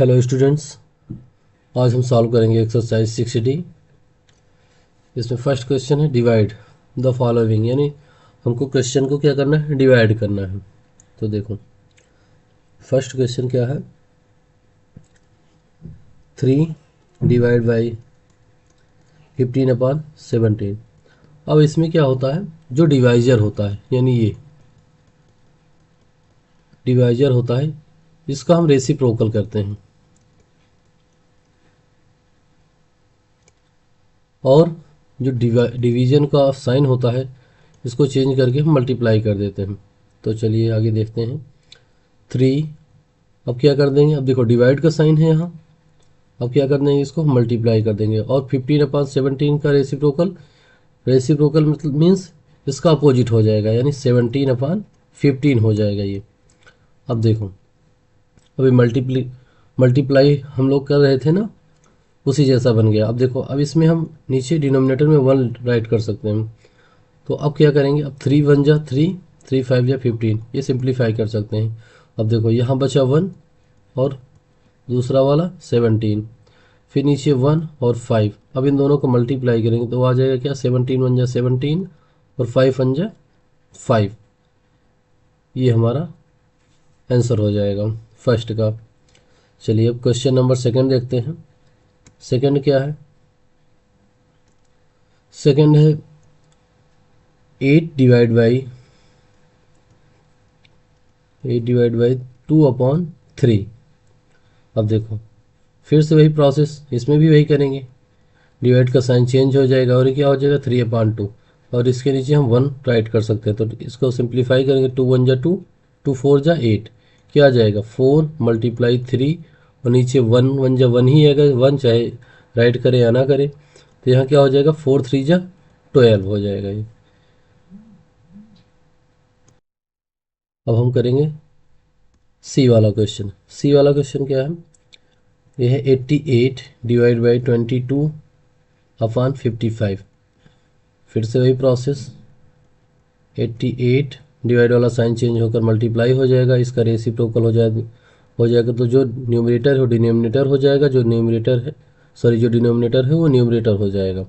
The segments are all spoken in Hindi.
हेलो स्टूडेंट्स, आज हम सॉल्व करेंगे एक्सरसाइज 60। इसमें फर्स्ट क्वेश्चन है डिवाइड द फॉलोइंग, यानी हमको क्वेश्चन को क्या करना है, डिवाइड करना है। तो देखो फर्स्ट क्वेश्चन क्या है, 3 डिवाइड बाई 15/17। अब इसमें क्या होता है, जो डिवाइजर होता है यानी ये डिवाइजर होता है, इसका हम रेसिप्रोकल करते हैं और जो डिवीजन का साइन होता है इसको चेंज करके हम मल्टीप्लाई कर देते हैं। तो चलिए आगे देखते हैं। 3, अब क्या कर देंगे, अब देखो डिवाइड का साइन है यहाँ, अब क्या कर देंगे, इसको मल्टीप्लाई कर देंगे। और 15/17 का रेसिप्रोकल, रेसिप्रोकल मतलब मीन्स इसका अपोजिट हो जाएगा, यानी 17/15 हो जाएगा ये। अब देखो अभी मल्टीप्लाई हम लोग कर रहे थे ना, उसी जैसा बन गया। अब देखो अब इसमें हम नीचे डिनोमिनेटर में 1 राइट कर सकते हैं। तो अब क्या करेंगे, अब 3 1 जा 3, 3 5 जा 15, ये सिंप्लीफाई कर सकते हैं। अब देखो यहाँ बचा 1 और दूसरा वाला 17, फिर नीचे 1 और 5। अब इन दोनों को मल्टीप्लाई करेंगे तो आ जाएगा क्या, 17 1 जा 17 और 5 1 जा 5। ये हमारा आंसर हो जाएगा फर्स्ट का। चलिए अब क्वेश्चन नंबर सेकंड देखते हैं। सेकंड क्या है, सेकंड है 8 डिवाइड बाई 2/3। अब देखो फिर से वही प्रोसेस, इसमें भी वही करेंगे, डिवाइड का साइन चेंज हो जाएगा और ये क्या हो जाएगा 3/2। और इसके नीचे हम 1 राइट कर सकते हैं। तो इसको सिंप्लीफाई करेंगे, 2 1 जा 2, 2 4 जा 8, क्या आ जाएगा 4 मल्टीप्लाई 3 और नीचे 1 1 जा 1 ही आएगा, 1 चाहे राइट करे या ना करे। तो यहाँ क्या हो जाएगा 4 3 जा 12 हो जाएगा ये। अब हम करेंगे सी वाला क्वेश्चन। सी वाला क्वेश्चन क्या है, ये है 88 डिवाइड बाई 22/55। फिर से वही प्रोसेस, 88 डिवाइड वाला साइन चेंज होकर मल्टीप्लाई हो जाएगा, इसका रेसिप्रोकल हो जाएगा तो जो न्यूमरेटर है वो डिनोमिनेटर हो जाएगा, जो न्यूमरेटर है जो डिनोमिनेटर है वो न्यूमरेटर हो जाएगा।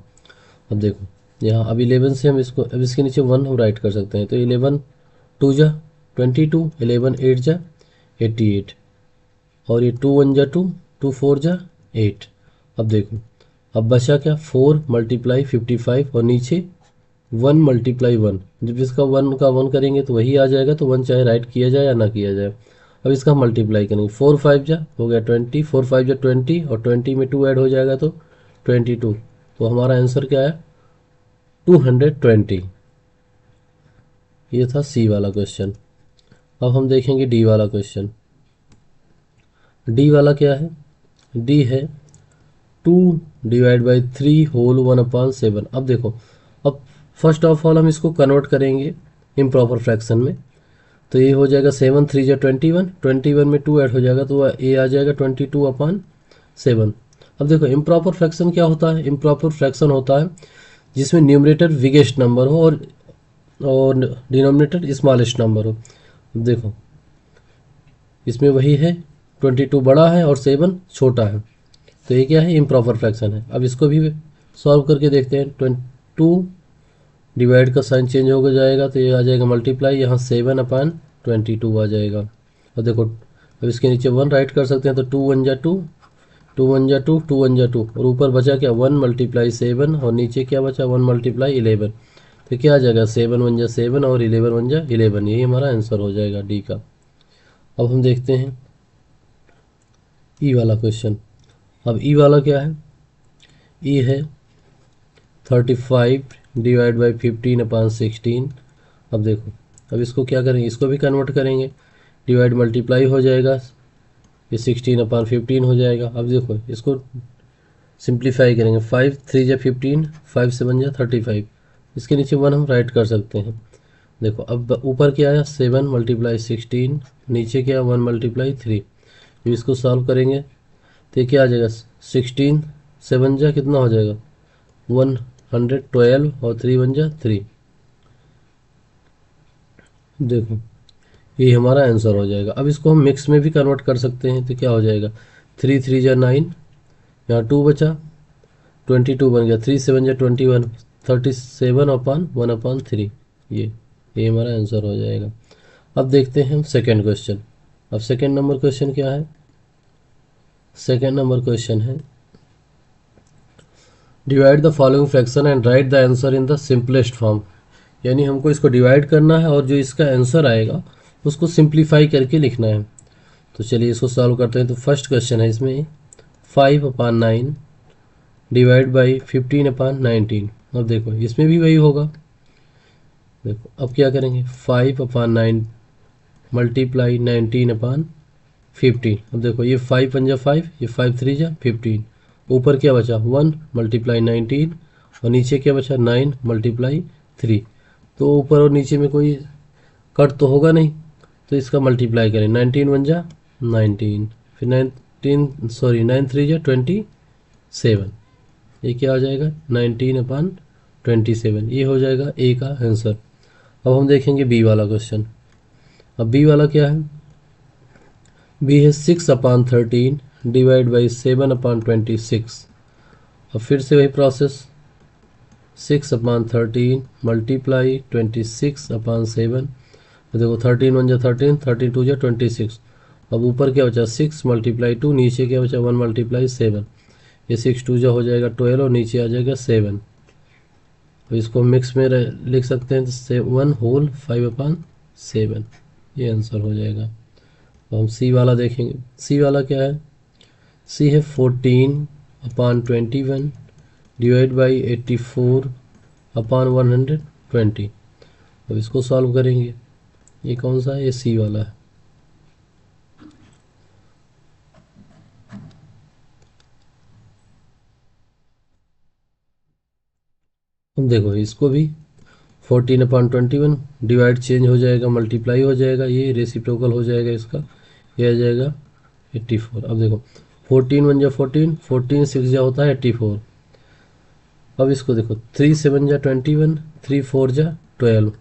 अब देखो यहाँ अब 11 से हम इसको, अब इसके नीचे 1 हम राइट कर सकते हैं। तो 11 2 जा 22, 11 8 जा 88 और ये 2 1 जा 2, 2 4 जा 8। अब देखो अब बचा क्या, 4 मल्टीप्लाई 55 और नीचे 1 मल्टीप्लाई 1। जब इसका 1 का 1 करेंगे तो वही आ जाएगा, तो 1 चाहे राइट किया जाए या ना किया जाए। अब इसका मल्टीप्लाई करेंगे, 4 5 जा हो गया 20, 4 5 जा 20 और 20 में 2 ऐड हो जाएगा तो 22। तो हमारा आंसर क्या है 220। ये था सी वाला क्वेश्चन। अब हम देखेंगे डी वाला क्वेश्चन। डी वाला क्या है, डी है 2 डिवाइड बाई 3 होल 1/7। अब देखो अब फर्स्ट ऑफ ऑल हम इसको कन्वर्ट करेंगे इम्प्रॉपर फ्रैक्शन में। तो ये हो जाएगा 7 3 जा 21, 21 में 2 ऐड हो जाएगा तो ये आ जाएगा 22/7। अब देखो इम्प्रॉपर फ्रैक्शन क्या होता है, इम्प्रॉपर फ्रैक्शन होता है जिसमें न्यूमरेटर बिगेस्ट नंबर हो और डिनोमिनेटर स्मॉलेस्ट नंबर हो। अब देखो इसमें वही है, 22 बड़ा है और 7 छोटा है, तो ये क्या है इम्प्रॉपर फ्रैक्शन है। अब इसको भी सॉल्व करके देखते हैं। 22 डिवाइड का साइन चेंज हो जाएगा तो ये आ जाएगा मल्टीप्लाई, यहाँ 7/22 आ जाएगा। और देखो अब इसके नीचे 1 राइट कर सकते हैं, तो 2 1 जा 2, 2 1 जा 2, 2 1 जा 2 और ऊपर बचा क्या 1 मल्टीप्लाई 7 और नीचे क्या बचा 1 मल्टीप्लाई 11। तो क्या आ जाएगा 7 1 जा 7 और 11 1 जा 11, यही हमारा आंसर हो जाएगा डी का। अब हम देखते हैं ई वाला क्वेश्चन। अब ई वाला क्या है, ई है 35 डिवाइड बाई 15/16। अब देखो अब इसको क्या करेंगे, इसको भी कन्वर्ट करेंगे, डिवाइड मल्टीप्लाई हो जाएगा, ये 16/15 हो जाएगा। अब देखो इसको सिंप्लीफाई करेंगे, 5 3 जा 15, 5 7 जा 35, इसके नीचे 1 हम राइट कर सकते हैं। देखो अब ऊपर क्या आया 7 मल्टीप्लाई 16, नीचे क्या 1 मल्टीप्लाई 3। जब इसको सॉल्व करेंगे तो ये क्या आ जाएगा 16 7 जा कितना हो जाएगा 112 और 3 1 जा 3। देखो ये हमारा आंसर हो जाएगा। अब इसको हम मिक्स में भी कन्वर्ट कर सकते हैं, तो क्या हो जाएगा 3 3 जा 9, यहाँ 2 बचा, 22 बन गया, 3 7 जा 21, 37/1/3। ये हमारा आंसर हो जाएगा। अब देखते हैं हम सेकेंड क्वेश्चन। अब सेकेंड नंबर क्वेश्चन क्या है? सेकेंड नंबर क्वेश्चन है divide the following fraction and right the answer in the simplest form. यानी हमको इसको डिवाइड करना है और जो इसका आंसर आएगा उसको सिंप्लीफाई करके लिखना है। तो चलिए इसको सॉल्व करते हैं। तो फर्स्ट क्वेश्चन है इसमें 5/9 डिवाइड बाई 15/19। अब देखो इसमें भी वही होगा। देखो अब क्या करेंगे, 5/9 मल्टीप्लाई 19/15। अब देखो ये 5 1 जा 5, ये 5 3 जा 15, ऊपर क्या बचा 1 मल्टीप्लाई 19 और नीचे क्या बचा 9 मल्टीप्लाई 3। तो ऊपर और नीचे में कोई कट तो होगा नहीं, तो इसका मल्टीप्लाई करें, 19 1 जा 19, फिर 9 3 जा 27। ये क्या हो जाएगा 19/27। ये हो जाएगा ए का आंसर। अब हम देखेंगे बी वाला क्वेश्चन। अब बी वाला क्या है? बी है 6/13 डिवाइड बाई 7/26। अब फिर से वही प्रोसेस, 6/13 मल्टीप्लाई 26/7। देखो 13 1 जा 13, 13 2 जा 26। अब ऊपर क्या बचा 6 मल्टीप्लाई 2, नीचे क्या बचा 1 मल्टीप्लाई 7। ये 6 2 जा हो जाएगा 12 और नीचे आ जाएगा 7। तो इसको मिक्स में लिख सकते हैं, तो 1 होल 5/7। ये आंसर हो जाएगा। तो हम सी वाला देखेंगे। सी वाला क्या है? सी है 14/21 डिवाइड बाई 84/120। अब इसको सॉल्व करेंगे। ये कौन सा है? ये सी वाला है। अब देखो इसको भी 14/21 डिवाइड चेंज हो जाएगा, मल्टीप्लाई हो जाएगा, ये रेसिप्रोकल हो जाएगा इसका, ये आ जाएगा 84। अब देखो 14 1 जा 14, 14 6 जा होता है 84। अब इसको देखो 3 7 जा 21, 3 4 जा 12,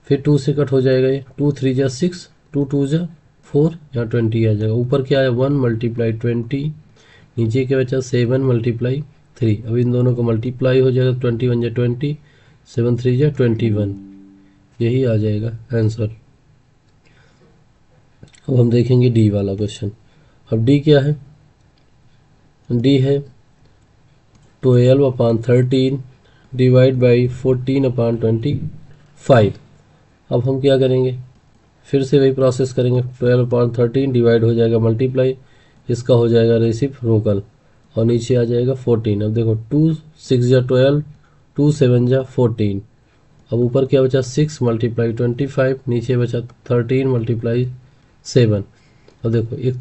फिर 2 से कट हो जाएगा, ये 2 3 जा 6, 2 2 जा 4, यहाँ 20 आ जाएगा। ऊपर क्या है 1 मल्टीप्लाई 20, नीचे क्या बचा 7 मल्टीप्लाई 3। अब इन दोनों को मल्टीप्लाई हो जाएगा, 21 जा 20, 7 3 जा 21। यही आ जाएगा आंसर। अब हम देखेंगे डी वाला क्वेश्चन। अब डी क्या है? डी है 12/13 डिवाइड बाई 14/25। अब हम क्या करेंगे, फिर से वही प्रोसेस करेंगे। 12/13 डिवाइड हो जाएगा मल्टीप्लाई, इसका हो जाएगा रेसिप्रोकल और नीचे आ जाएगा 14। अब देखो 2 6 जा 12, 2 7 जा 14। अब ऊपर क्या बचा 6 मल्टीप्लाई 25, नीचे बचा 13 मल्टीप्लाई 7। अब देखो एक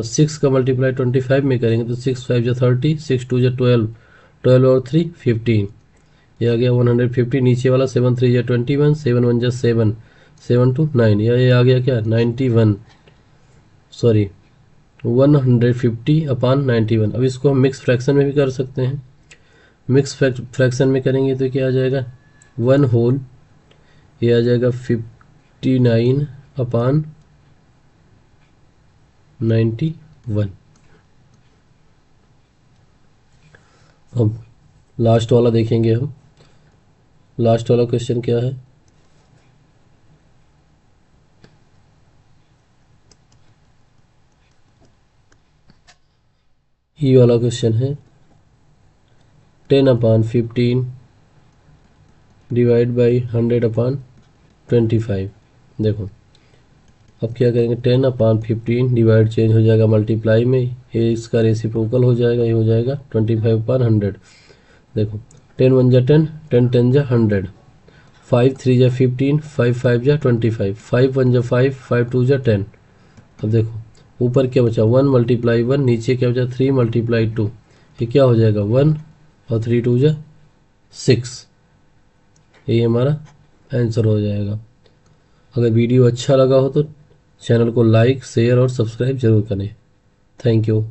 6 का मल्टीप्लाई 25 में करेंगे तो 6 5 जा 30, 6 2 जा 12, 12 और 3 15। ये आ गया 150। नीचे वाला 7 3 जा 21, 7 1 जा 7, 7 2 9। ये आ गया क्या 91, सॉरी 150/91। अब इसको हम मिक्स फ्रैक्शन में भी कर सकते हैं। मिक्स फ्रैक्शन में करेंगे तो क्या आ जाएगा 1 होल, ये आ जाएगा 59/91। अब लास्ट वाला देखेंगे हम। लास्ट वाला क्वेश्चन क्या है? ई वाला क्वेश्चन है 10/15 डिवाइड बाई 100/25। देखो अब क्या करेंगे 10/15 डिवाइड चेंज हो जाएगा मल्टीप्लाई में, ये इसका रेसिप्रोकल हो जाएगा, ये हो जाएगा 25/100। देखो 10 1 जा 10, 10 10 जा 100, 5 3 जा 15, 5 5 जा 25, 5 1 जा 5, 5 2 जा 10। अब देखो ऊपर क्या बचा 1 मल्टीप्लाई 1, नीचे क्या बचा 3 मल्टीप्लाई 2। ये क्या हो जाएगा 1 और 3 2 जा 6। यही हमारा आंसर हो जाएगा। अगर वीडियो अच्छा लगा हो तो चैनल को लाइक शेयर और सब्सक्राइब जरूर करें। Thank you.